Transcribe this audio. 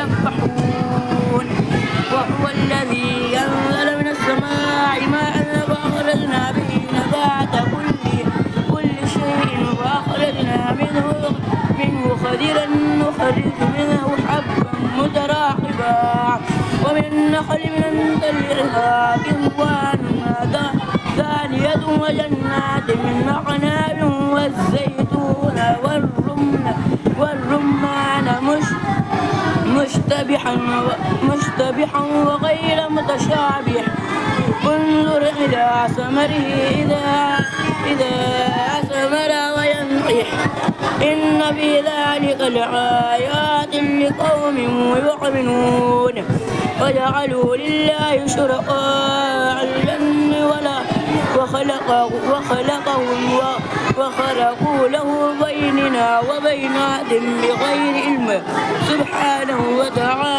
يكفحون. وهو الذي أنزل من السماء ماء فأخرجنا به نبات كل شيء فأخرجنا منه خضرا نخرج منه حبا متراقبا ومن النخل من طلعها كنوان دانية وجنات من أعناب والزيتون والرمان مشتبها وغير متشابه انظر إلى ثمره إذا أثمر وينعح إن في ذلك لآيات لقوم يؤمنون. وجعلوا لله شركاء الجن وخلقوا له بيننا وبينهم بغير علم سبحانه وتعالى